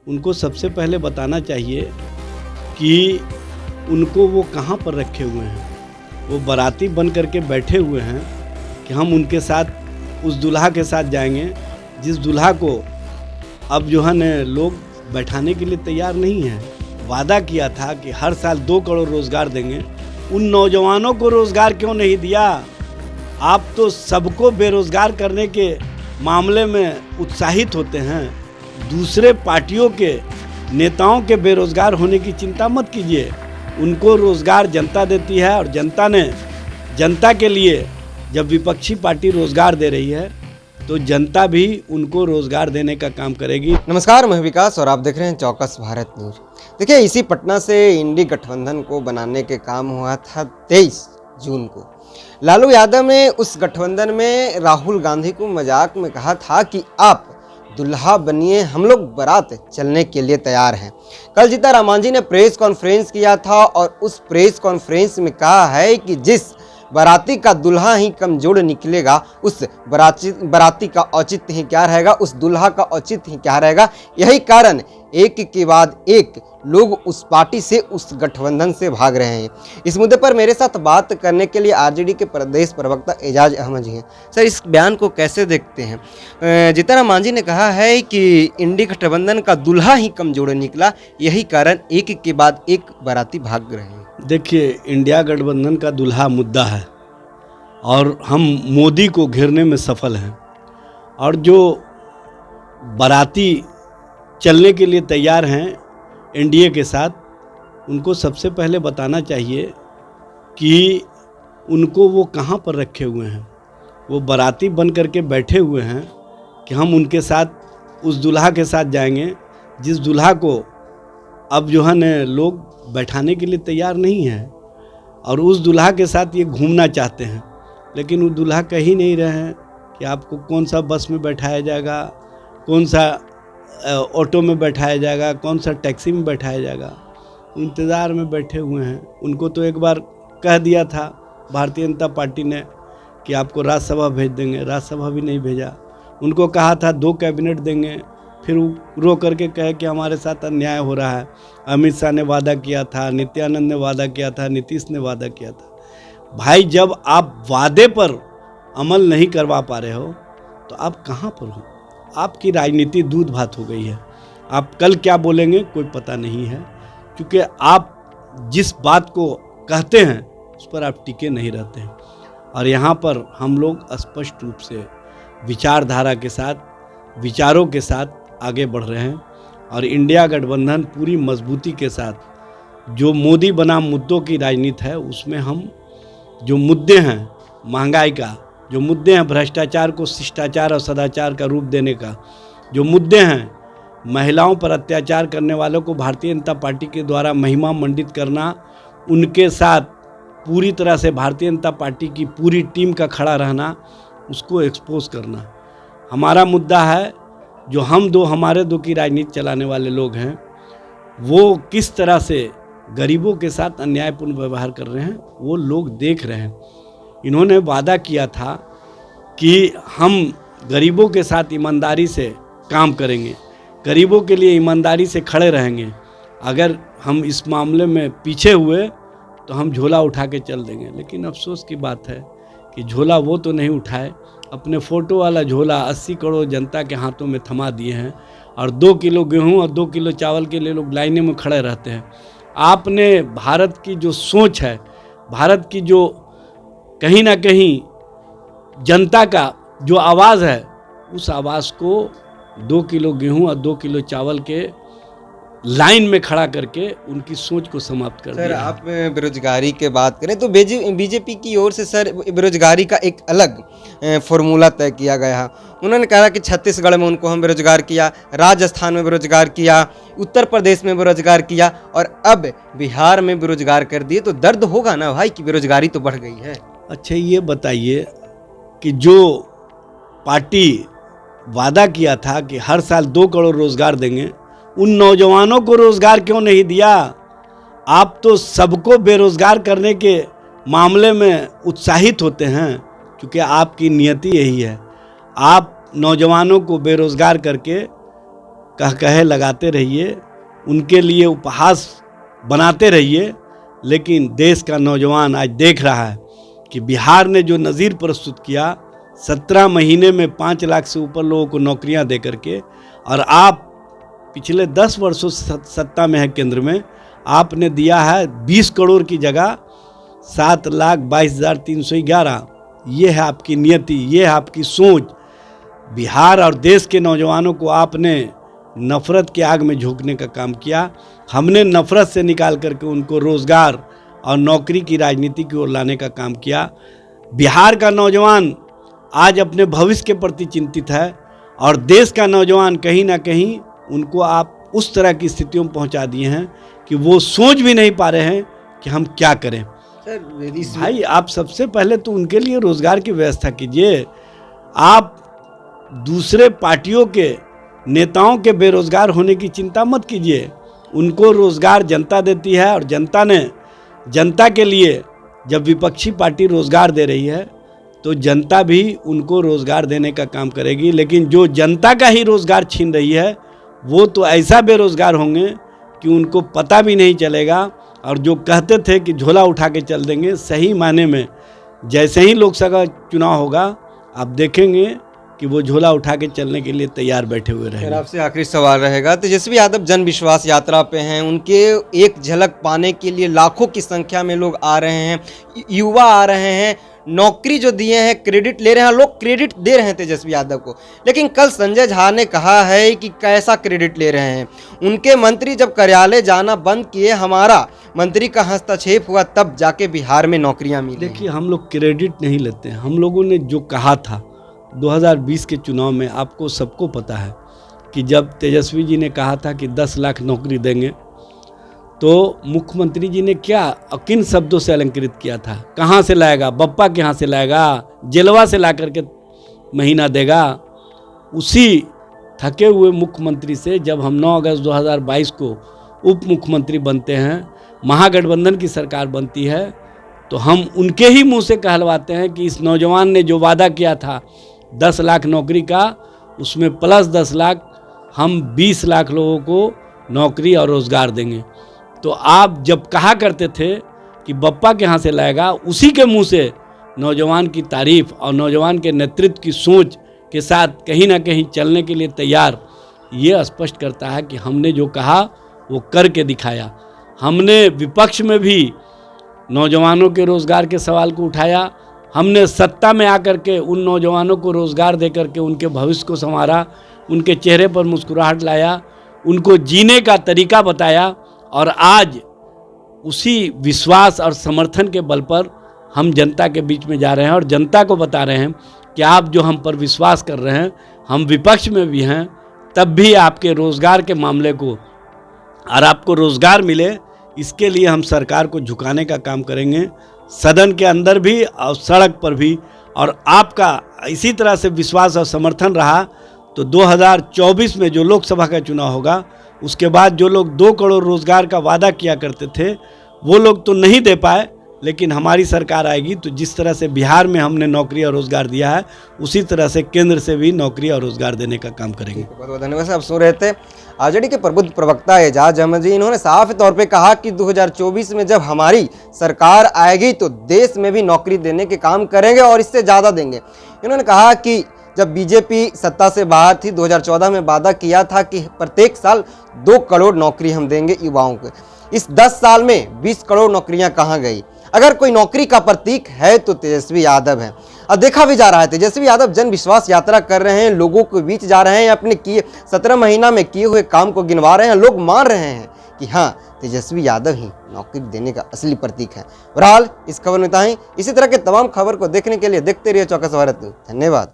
उनको सबसे पहले बताना चाहिए कि उनको वो कहाँ पर रखे हुए हैं। वो बाराती बन करके बैठे हुए हैं कि हम उनके साथ उस दूल्हा के साथ जाएंगे जिस दूल्हा को अब जो है न लोग बैठाने के लिए तैयार नहीं हैं। वादा किया था कि हर साल 2 करोड़ रोज़गार देंगे। उन नौजवानों को रोज़गार क्यों नहीं दिया? आप तो सबको बेरोज़गार करने के मामले में उत्साहित होते हैं। दूसरे पार्टियों के नेताओं के बेरोज़गार होने की चिंता मत कीजिए। उनको रोज़गार जनता देती है और जनता के लिए जब विपक्षी पार्टी रोज़गार दे रही है तो जनता भी उनको रोज़गार देने का काम करेगी। नमस्कार, मैं विकास और आप देख रहे हैं चौकस भारत न्यूज। देखिए, इसी पटना से इंडी गठबंधन को बनाने के काम हुआ था 23 जून को। लालू यादव ने उस गठबंधन में राहुल गांधी को मजाक में कहा था कि आप दुल्हा बनिए, हम लोग बारात चलने के लिए तैयार हैं। कल जीतन राम जी ने प्रेस कॉन्फ्रेंस किया था और उस प्रेस कॉन्फ्रेंस में कहा है कि जिस बाराती का दुल्हा ही कमजोर निकलेगा उस बाराती का औचित्य ही क्या रहेगा, उस दुल्हा का औचित्य ही क्या रहेगा। यही कारण एक के बाद एक लोग उस पार्टी से, उस गठबंधन से भाग रहे हैं। इस मुद्दे पर मेरे साथ बात करने के लिए आरजेडी के प्रदेश प्रवक्ता एजाज अहमद जी हैं। सर, इस बयान को कैसे देखते हैं? जीतन राम मांझी ने कहा है कि इंडी गठबंधन का दुल्हा ही कमजोर निकला, यही कारण एक के बाद एक बाराती भाग रहे हैं। देखिए, इंडिया गठबंधन का दुल्हा मुद्दा है और हम मोदी को घेरने में सफल हैं। और जो बाराती चलने के लिए तैयार हैं एनडीए के साथ, उनको सबसे पहले बताना चाहिए कि उनको वो कहाँ पर रखे हुए हैं। वो बाराती बन करके बैठे हुए हैं कि हम उनके साथ उस दूल्हा के साथ जाएंगे जिस दूल्हा को अब जो है न लोग बैठाने के लिए तैयार नहीं हैं। और उस दूल्हा के साथ ये घूमना चाहते हैं, लेकिन वो दूल्हा कह ही नहीं रहे हैं कि आपको कौन सा बस में बैठाया जाएगा, कौन सा ऑटो में बैठाया जाएगा, कौन सा टैक्सी में बैठाया जाएगा। इंतज़ार में बैठे हुए हैं। उनको तो एक बार कह दिया था भारतीय जनता पार्टी ने कि आपको राज्यसभा भेज देंगे, राज्यसभा भी नहीं भेजा। उनको कहा था 2 कैबिनेट देंगे, फिर रो करके कहे कि हमारे साथ अन्याय हो रहा है। अमित शाह ने वादा किया था, नित्यानंद ने वादा किया था, नीतीश ने वादा किया था। भाई, जब आप वादे पर अमल नहीं करवा पा रहे हो तो आप कहाँ पर हो? आपकी राजनीति दूध भात हो गई है। आप कल क्या बोलेंगे कोई पता नहीं है, क्योंकि आप जिस बात को कहते हैं उस पर आप टिके नहीं रहते हैं। और यहाँ पर हम लोग स्पष्ट रूप से विचारधारा के साथ, विचारों के साथ आगे बढ़ रहे हैं। और इंडिया गठबंधन पूरी मजबूती के साथ जो मोदी बनाम मुद्दों की राजनीति है, उसमें हम जो मुद्दे हैं, महंगाई का जो मुद्दे हैं, भ्रष्टाचार को शिष्टाचार और सदाचार का रूप देने का जो मुद्दे हैं, महिलाओं पर अत्याचार करने वालों को भारतीय जनता पार्टी के द्वारा महिमा मंडित करना, उनके साथ पूरी तरह से भारतीय जनता पार्टी की पूरी टीम का खड़ा रहना, उसको एक्सपोज करना हमारा मुद्दा है। जो हम दो, हमारे दो की राजनीति चलाने वाले लोग हैं, वो किस तरह से गरीबों के साथ अन्यायपूर्ण व्यवहार कर रहे हैं वो लोग देख रहे हैं। इन्होंने वादा किया था कि हम गरीबों के साथ ईमानदारी से काम करेंगे, गरीबों के लिए ईमानदारी से खड़े रहेंगे। अगर हम इस मामले में पीछे हुए तो हम झोला उठा के चल देंगे। लेकिन अफसोस की बात है कि झोला वो तो नहीं उठाए, अपने फ़ोटो वाला झोला 80 करोड़ जनता के हाथों में थमा दिए हैं। और 2 किलो गेहूं और 2 किलो चावल के लिए लोग लाइनें में खड़े रहते हैं। आपने भारत की जो सोच है, भारत की जो कहीं ना कहीं जनता का जो आवाज़ है, उस आवाज़ को 2 किलो गेहूं और 2 किलो चावल के लाइन में खड़ा करके उनकी सोच को समाप्त कर दिया। सर, आप बेरोजगारी के बात करें तो बीजेपी की ओर से सर बेरोजगारी का एक अलग फॉर्मूला तय किया गया है। उन्होंने कहा कि छत्तीसगढ़ में उनको हम बेरोजगार किया, राजस्थान में बेरोजगार किया, उत्तर प्रदेश में बेरोजगार किया और अब बिहार में बेरोजगार कर दिए। तो दर्द होगा ना भाई कि बेरोजगारी तो बढ़ गई है। अच्छा, ये बताइए कि जो पार्टी वादा किया था कि हर साल 2 करोड़ रोजगार देंगे, उन नौजवानों को रोजगार क्यों नहीं दिया? आप तो सबको बेरोजगार करने के मामले में उत्साहित होते हैं, क्योंकि आपकी नियति यही है। आप नौजवानों को बेरोजगार करके कहे लगाते रहिए, उनके लिए उपहास बनाते रहिए, लेकिन देश का नौजवान आज देख रहा है कि बिहार ने जो नज़ीर प्रस्तुत किया 17 महीने में 5 लाख से ऊपर लोगों को नौकरियां दे करके, और आप पिछले 10 वर्षों से सत्ता में है केंद्र में, आपने दिया है 20 करोड़ की जगह 7,22,311। ये है आपकी नियति, ये है आपकी सोच। बिहार और देश के नौजवानों को आपने नफ़रत की आग में झोंकने का काम किया। हमने नफ़रत से निकाल करके उनको रोज़गार और नौकरी की राजनीति की ओर लाने का काम किया। बिहार का नौजवान आज अपने भविष्य के प्रति चिंतित है, और देश का नौजवान कहीं ना कहीं उनको आप उस तरह की स्थितियों में पहुंचा दिए हैं कि वो सोच भी नहीं पा रहे हैं कि हम क्या करें। भाई, आप सबसे पहले तो उनके लिए रोज़गार की व्यवस्था कीजिए। आप दूसरे पार्टियों के नेताओं के बेरोज़गार होने की चिंता मत कीजिए। उनको रोज़गार जनता देती है, और जनता के लिए जब विपक्षी पार्टी रोज़गार दे रही है तो जनता भी उनको रोज़गार देने का काम करेगी। लेकिन जो जनता का ही रोज़गार छीन रही है वो तो ऐसा बेरोज़गार होंगे कि उनको पता भी नहीं चलेगा। और जो कहते थे कि झोला उठा के चल देंगे, सही मायने में जैसे ही लोकसभा चुनाव होगा आप देखेंगे कि वो झोला उठा के चलने के लिए तैयार बैठे हुए रहेंगे। आपसे आखिरी सवाल रहेगा, तेजस्वी यादव जन विश्वास यात्रा पे हैं, उनके एक झलक पाने के लिए लाखों की संख्या में लोग आ रहे हैं, युवा आ रहे हैं, नौकरी जो दिए हैं क्रेडिट ले रहे हैं, लोग क्रेडिट दे रहे हैं तेजस्वी यादव को। लेकिन कल संजय झा ने कहा है कि कैसा क्रेडिट ले रहे हैं। उनके मंत्री जब कार्यालय जाना बंद किए, हमारा मंत्री का हस्तक्षेप हुआ, तब जाके बिहार में नौकरियां मिली। देखिए, हम लोग क्रेडिट नहीं लेते हैं। हम लोगों ने जो कहा था 2020 के चुनाव में, आपको सबको पता है कि जब तेजस्वी जी ने कहा था कि 10 लाख नौकरी देंगे, तो मुख्यमंत्री जी ने क्या किन शब्दों से अलंकृत किया था? कहाँ से लाएगा? बप्पा के यहाँ से लाएगा, जेलवा से ला करके महीना देगा। उसी थके हुए मुख्यमंत्री से जब हम 9 अगस्त 2022 को उप मुख्यमंत्री बनते हैं, महागठबंधन की सरकार बनती है, तो हम उनके ही मुंह से कहलवाते हैं कि इस नौजवान ने जो वादा किया था 10 लाख नौकरी का, उसमें प्लस 10 लाख हम 20 लाख लोगों को नौकरी और रोज़गार देंगे। तो आप जब कहा करते थे कि बप्पा के यहाँ से लाएगा, उसी के मुंह से नौजवान की तारीफ और नौजवान के नेतृत्व की सोच के साथ कहीं ना कहीं चलने के लिए तैयार, ये स्पष्ट करता है कि हमने जो कहा वो करके दिखाया। हमने विपक्ष में भी नौजवानों के रोज़गार के सवाल को उठाया। हमने सत्ता में आकर के उन नौजवानों को रोज़गार दे करके उनके भविष्य को संवारा, उनके चेहरे पर मुस्कुराहट लाया, उनको जीने का तरीका बताया। और आज उसी विश्वास और समर्थन के बल पर हम जनता के बीच में जा रहे हैं और जनता को बता रहे हैं कि आप जो हम पर विश्वास कर रहे हैं, हम विपक्ष में भी हैं, तब भी आपके रोज़गार के मामले को और आपको रोज़गार मिले, इसके लिए हम सरकार को झुकाने का काम करेंगे, सदन के अंदर भी और सड़क पर भी। और आपका इसी तरह से विश्वास और समर्थन रहा तो 2024 में जो लोकसभा का चुनाव होगा, उसके बाद जो लोग 2 करोड़ रोज़गार का वादा किया करते थे वो लोग तो नहीं दे पाए, लेकिन हमारी सरकार आएगी तो जिस तरह से बिहार में हमने नौकरी और रोज़गार दिया है, उसी तरह से केंद्र से भी नौकरी और रोज़गार देने का काम करेंगे। बहुत बहुत धन्यवाद। आप सुन रहे थे आरजेडी के प्रबुद्ध प्रवक्ता एजाज अहमद जी। इन्होंने साफ तौर पे कहा कि 2024 में जब हमारी सरकार आएगी तो देश में भी नौकरी देने के काम करेंगे और इससे ज़्यादा देंगे। इन्होंने कहा कि जब बीजेपी सत्ता से बाहर थी, 2014 में वादा किया था कि प्रत्येक साल 2 करोड़ नौकरी हम देंगे युवाओं को। इस 10 साल में 20 करोड़ नौकरियां कहाँ गई? अगर कोई नौकरी का प्रतीक है तो तेजस्वी यादव है। अब देखा भी जा रहा है, तेजस्वी यादव जन विश्वास यात्रा कर रहे हैं, लोगों के बीच जा रहे हैं, अपने 17 महीना में किए हुए काम को गिनवा रहे हैं। लोग मान रहे हैं कि हाँ, तेजस्वी यादव ही नौकरी देने का असली प्रतीक है। बहरहाल इस खबर में इतना ही। इसी तरह के तमाम खबर को देखने के लिए देखते रहिए चौकस भारत न्यूज़। धन्यवाद।